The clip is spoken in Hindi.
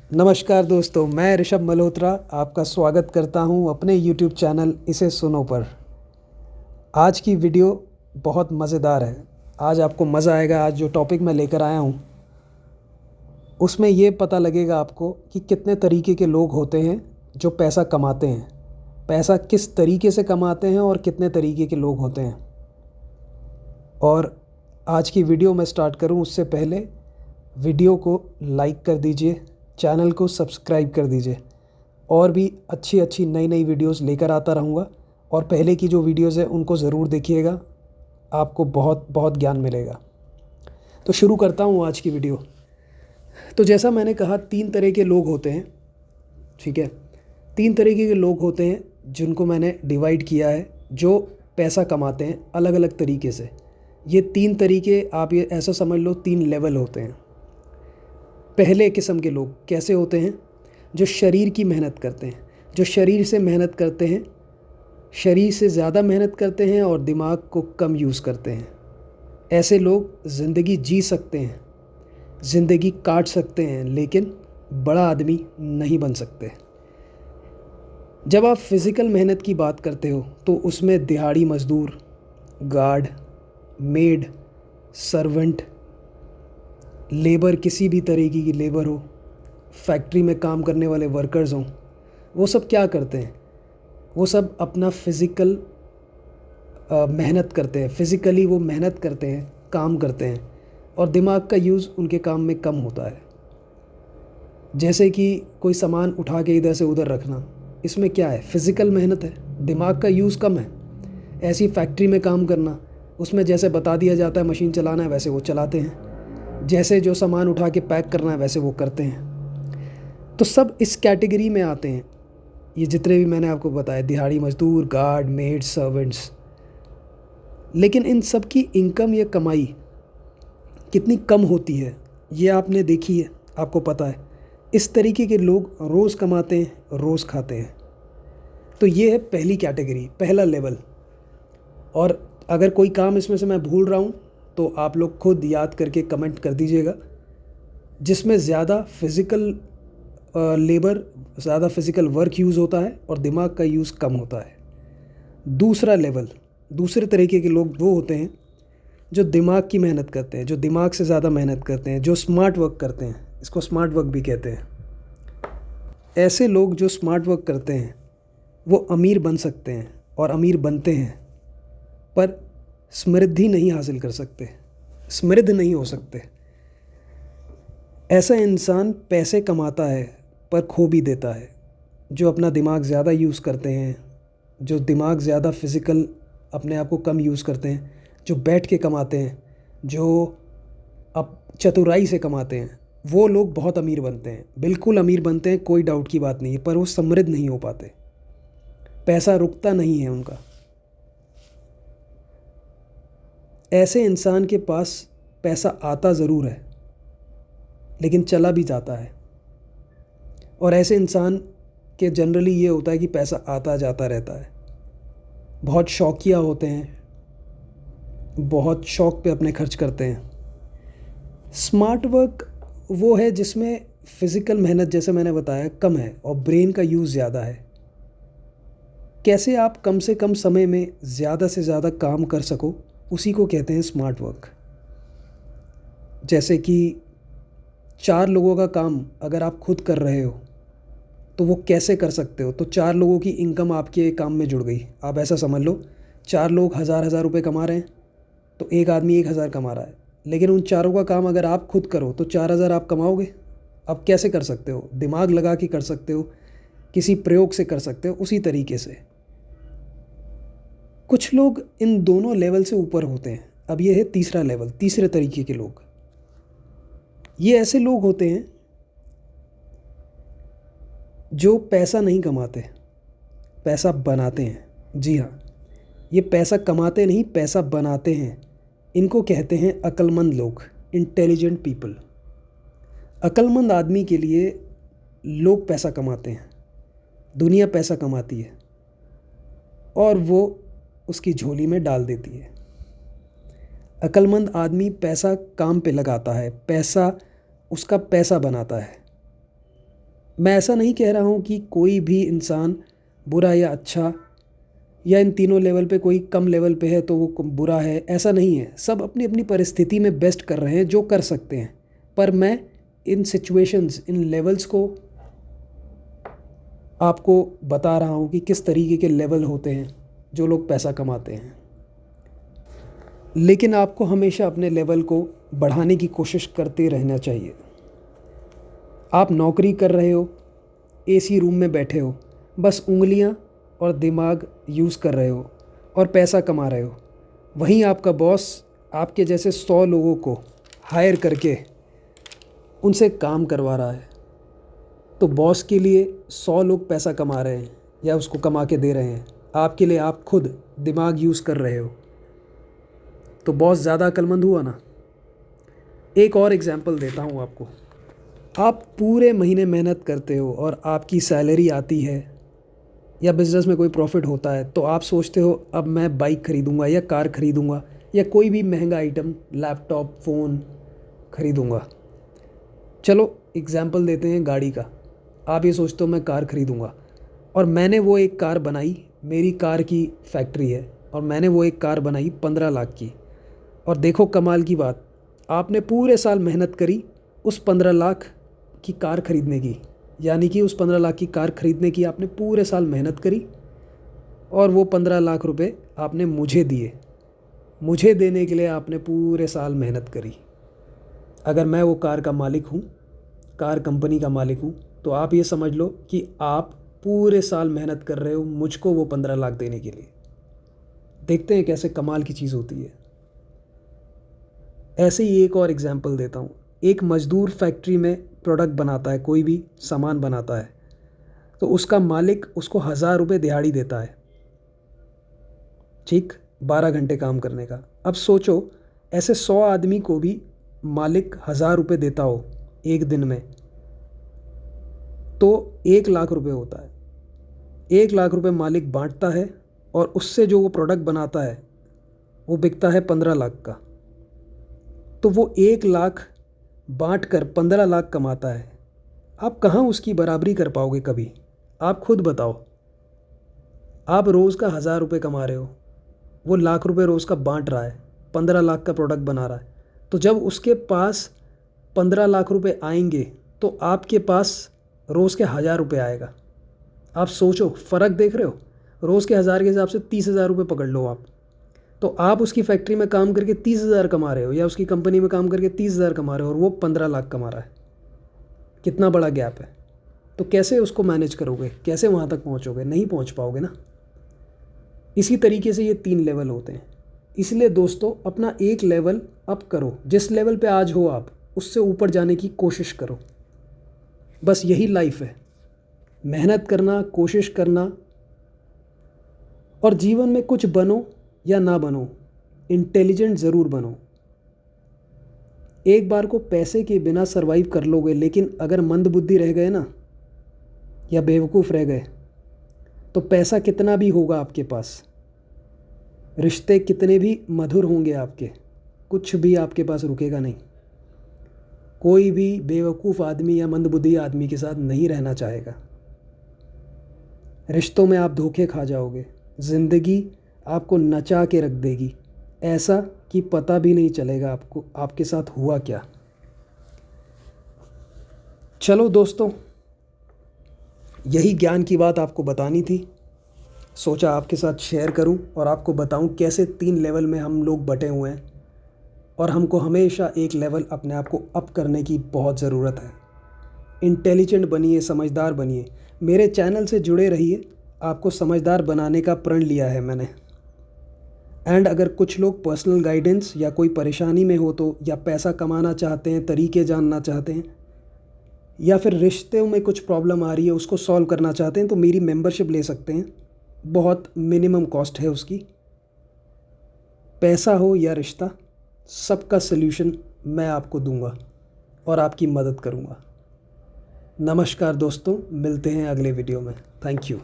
नमस्कार दोस्तों, मैं ऋषभ मल्होत्रा आपका स्वागत करता हूं अपने YouTube चैनल इसे सुनो पर। आज की वीडियो बहुत मज़ेदार है। आज आपको मज़ा आएगा। आज जो टॉपिक मैं लेकर आया हूं उसमें ये पता लगेगा आपको कि कितने तरीके के लोग होते हैं जो पैसा कमाते हैं, पैसा किस तरीके से कमाते हैं और कितने तरीके के लोग होते हैं। और आज की वीडियो मैं स्टार्ट करूं उससे पहले वीडियो को लाइक कर दीजिए, चैनल को सब्सक्राइब कर दीजिए। और भी अच्छी अच्छी नई नई वीडियोस लेकर आता रहूँगा और पहले की जो वीडियोस है उनको ज़रूर देखिएगा, आपको बहुत बहुत ज्ञान मिलेगा। तो शुरू करता हूँ आज की वीडियो। तो जैसा मैंने कहा, 3 तरह के लोग होते हैं, ठीक है। 3 तरीके के लोग होते हैं जिनको मैंने डिवाइड किया है, जो पैसा कमाते हैं अलग अलग तरीके से। ये 3 तरीके आप ये ऐसा समझ लो 3 लेवल होते हैं। पहले किस्म के लोग कैसे होते हैं? जो शरीर की मेहनत करते हैं, जो शरीर से मेहनत करते हैं, शरीर से ज़्यादा मेहनत करते हैं और दिमाग को कम यूज़ करते हैं। ऐसे लोग ज़िंदगी जी सकते हैं, ज़िंदगी काट सकते हैं, लेकिन बड़ा आदमी नहीं बन सकते। जब आप फिज़िकल मेहनत की बात करते हो तो उसमें दिहाड़ी मज़दूर, गार्ड, मेड, सर्वेंट, लेबर, किसी भी तरीके की लेबर हो, फैक्ट्री में काम करने वाले वर्कर्स हों, वो सब क्या करते हैं? वो सब अपना फिज़िकल मेहनत करते हैं, फिज़िकली वो मेहनत करते हैं, काम करते हैं, और दिमाग का यूज़ उनके काम में कम होता है। जैसे कि कोई सामान उठा के इधर से उधर रखना, इसमें क्या है? फिज़िकल मेहनत है, दिमाग का यूज़ कम है। ऐसी फैक्ट्री में काम करना, उसमें जैसे बता दिया जाता है मशीन चलाना है, वैसे वो चलाते हैं। जैसे जो सामान उठा के पैक करना है, वैसे वो करते हैं। तो सब इस कैटेगरी में आते हैं, ये जितने भी मैंने आपको बताया, दिहाड़ी मजदूर, गार्ड, मेड, सर्वेंट्स। लेकिन इन सब की इनकम या कमाई कितनी कम होती है, ये आपने देखी है, आपको पता है। इस तरीके के लोग रोज़ कमाते हैं, रोज़ खाते हैं। तो ये है पहली कैटेगरी, पहला लेवल। और अगर कोई काम इसमें से मैं भूल रहा हूँ तो आप लोग खुद याद करके कमेंट कर दीजिएगा। जिसमें ज़्यादा फिज़िकल लेबर, ज़्यादा फिज़िकल वर्क यूज़ होता है और दिमाग का यूज़ कम होता है। दूसरा लेवल, दूसरे तरीके के लोग वो होते हैं जो दिमाग की मेहनत करते हैं, जो दिमाग से ज़्यादा मेहनत करते हैं, जो स्मार्ट वर्क करते हैं। इसको स्मार्ट वर्क भी कहते हैं। ऐसे लोग जो स्मार्ट वर्क करते हैं वो अमीर बन सकते हैं और अमीर बनते हैं, पर समृद्धि नहीं हासिल कर सकते, समृद्ध नहीं हो सकते। ऐसा इंसान पैसे कमाता है पर खो भी देता है। जो अपना दिमाग ज़्यादा यूज़ करते हैं, जो दिमाग ज़्यादा फिज़िकल अपने आप को कम यूज़ करते हैं, जो बैठ के कमाते हैं, जो अब चतुराई से कमाते हैं, वो लोग बहुत अमीर बनते हैं, बिल्कुल अमीर बनते हैं, कोई डाउट की बात नहीं है। पर वो समृद्ध नहीं हो पाते, पैसा रुकता नहीं है उनका। ऐसे इंसान के पास पैसा आता ज़रूर है, लेकिन चला भी जाता है। और ऐसे इंसान के जनरली ये होता है कि पैसा आता जाता रहता है। बहुत शौकिया होते हैं, बहुत शौक पे अपने खर्च करते हैं। स्मार्ट वर्क वो है जिसमें फ़िज़िकल मेहनत, जैसे मैंने बताया, कम है और ब्रेन का यूज़ ज़्यादा है। कैसे आप कम से कम समय में ज़्यादा से ज़्यादा काम कर सको, उसी को कहते हैं स्मार्ट वर्क। जैसे कि 4 लोगों का काम अगर आप खुद कर रहे हो तो वो कैसे कर सकते हो? तो 4 लोगों की इनकम आपके काम में जुड़ गई। आप ऐसा समझ लो, 4 लोग हज़ार हज़ार रुपये कमा रहे हैं तो एक आदमी 1000 कमा रहा है। लेकिन उन चारों का काम अगर आप खुद करो तो 4000 आप कमाओगे। अब कैसे कर सकते हो? दिमाग लगा के कर सकते हो, किसी प्रयोग से कर सकते हो। उसी तरीके से कुछ लोग इन दोनों लेवल से ऊपर होते हैं। अब ये है तीसरा लेवल, तीसरे तरीके के लोग। ये ऐसे लोग होते हैं जो पैसा नहीं कमाते, पैसा बनाते हैं। जी हाँ, ये पैसा कमाते नहीं, पैसा बनाते हैं। इनको कहते हैं अक्लमंद लोग, इंटेलिजेंट पीपल। अक्लमंद आदमी के लिए लोग पैसा कमाते हैं, दुनिया पैसा कमाती है और वो उसकी झोली में डाल देती है। अक्लमंद आदमी पैसा काम पे लगाता है, पैसा उसका पैसा बनाता है। मैं ऐसा नहीं कह रहा हूँ कि कोई भी इंसान बुरा या अच्छा, या इन तीनों लेवल पे कोई कम लेवल पे है तो वो बुरा है, ऐसा नहीं है। सब अपनी अपनी परिस्थिति में बेस्ट कर रहे हैं जो कर सकते हैं। पर मैं इन सिचुएशंस, इन लेवल्स को आपको बता रहा हूँ कि किस तरीके के लेवल होते हैं जो लोग पैसा कमाते हैं। लेकिन आपको हमेशा अपने लेवल को बढ़ाने की कोशिश करते रहना चाहिए। आप नौकरी कर रहे हो, एसी रूम में बैठे हो, बस उंगलियां और दिमाग यूज़ कर रहे हो और पैसा कमा रहे हो। वहीं आपका बॉस आपके जैसे 100 लोगों को हायर करके उनसे काम करवा रहा है। तो बॉस के लिए 100 लोग पैसा कमा रहे हैं या उसको कमा के दे रहे हैं, आपके लिए आप खुद दिमाग यूज़ कर रहे हो। तो बॉस ज़्यादा अक्लमंद हुआ ना। एक और एग्जांपल देता हूँ आपको। आप पूरे महीने मेहनत करते हो और आपकी सैलरी आती है या बिज़नेस में कोई प्रॉफिट होता है, तो आप सोचते हो अब मैं बाइक ख़रीदूँगा या कार ख़रीदूँगा या कोई भी महंगा आइटम, लैपटॉप, फ़ोन ख़रीदूँगा। चलो एग्जांपल देते हैं गाड़ी का। आप ये सोचते हो मैं कार ख़रीदूँगा, और मैंने वो एक कार बनाई, मेरी कार की फैक्ट्री है और मैंने वो एक कार बनाई 15 लाख की। और देखो कमाल की बात, आपने पूरे साल मेहनत करी उस 15 लाख की कार ख़रीदने की, यानी कि उस 15 लाख की कार ख़रीदने की आपने पूरे साल मेहनत करी और वो 15 लाख रुपए आपने मुझे दिए। मुझे देने के लिए आपने पूरे साल मेहनत करी। अगर मैं वो कार का मालिक हूँ, कार कंपनी का मालिक हूँ, तो आप ये समझ लो कि आप पूरे साल मेहनत कर रहे हो मुझको वो 15 लाख देने के लिए। देखते हैं कैसे कमाल की चीज़ होती है। ऐसे ही एक और एग्जांपल देता हूँ। एक मज़दूर फैक्ट्री में प्रोडक्ट बनाता है, कोई भी सामान बनाता है, तो उसका मालिक उसको 1000 रुपये दिहाड़ी देता है, ठीक, 12 घंटे काम करने का। अब सोचो ऐसे 100 आदमी को भी मालिक 1000 रुपये देता हो एक दिन में, तो 1 लाख रुपये होता है। 1 लाख रुपये मालिक बांटता है और उससे जो वो प्रोडक्ट बनाता है वो बिकता है 15 लाख का। तो वो 1 लाख बांट कर 15 लाख कमाता है। आप कहाँ उसकी बराबरी कर पाओगे कभी? आप खुद बताओ। आप रोज़ का 1000 रुपये कमा रहे हो, वो लाख रुपये रोज़ का बांट रहा है, 15 लाख का प्रोडक्ट बना रहा है। तो जब उसके पास 15 लाख रुपये आएंगे तो आपके पास रोज़ के 1000 रुपये आएगा। आप सोचो, फ़र्क देख रहे हो? रोज़ के 1000 के हिसाब से 30,000 रुपये पकड़ लो आप। तो आप उसकी फैक्ट्री में काम करके 30,000 कमा रहे हो या उसकी कंपनी में काम करके 30,000 कमा रहे हो और वो 15 लाख कमा रहा है। कितना बड़ा गैप है। तो कैसे उसको मैनेज करोगे? कैसे वहाँ तक पहुँचोगे? नहीं पहुँच पाओगे ना। इसी तरीके से ये 3 लेवल होते हैं। इसलिए दोस्तों, अपना एक लेवल अप करो। जिस लेवल पे आज हो आप, उससे ऊपर जाने की कोशिश करो। बस यही लाइफ है। मेहनत करना, कोशिश करना, और जीवन में कुछ बनो या ना बनो, इंटेलिजेंट ज़रूर बनो। एक बार को पैसे के बिना सरवाइव कर लोगे, लेकिन अगर मंदबुद्धि रह गए ना या बेवकूफ़ रह गए, तो पैसा कितना भी होगा आपके पास, रिश्ते कितने भी मधुर होंगे आपके, कुछ भी आपके पास रुकेगा नहीं। कोई भी बेवकूफ़ आदमी या मंदबुद्धि आदमी के साथ नहीं रहना चाहेगा। रिश्तों में आप धोखे खा जाओगे। ज़िंदगी आपको नचा के रख देगी, ऐसा कि पता भी नहीं चलेगा आपको आपके साथ हुआ क्या। चलो दोस्तों, यही ज्ञान की बात आपको बतानी थी। सोचा आपके साथ शेयर करूं और आपको बताऊं कैसे 3 लेवल में हम लोग बटे हुए हैं और हमको हमेशा एक लेवल अपने आप को अप करने की बहुत ज़रूरत है। इंटेलिजेंट बनिए, समझदार बनिए। मेरे चैनल से जुड़े रहिए। आपको समझदार बनाने का प्रण लिया है मैंने। एंड अगर कुछ लोग पर्सनल गाइडेंस या कोई परेशानी में हो तो, या पैसा कमाना चाहते हैं, तरीके जानना चाहते हैं, या फिर रिश्ते में कुछ प्रॉब्लम आ रही है उसको सॉल्व करना चाहते हैं, तो मेरी मेंबरशिप ले सकते हैं। बहुत मिनिमम कॉस्ट है उसकी। पैसा हो या रिश्ता, सबका सल्यूशन मैं आपको दूंगा और आपकी मदद करूंगा। नमस्कार दोस्तों, मिलते हैं अगले वीडियो में। Thank you.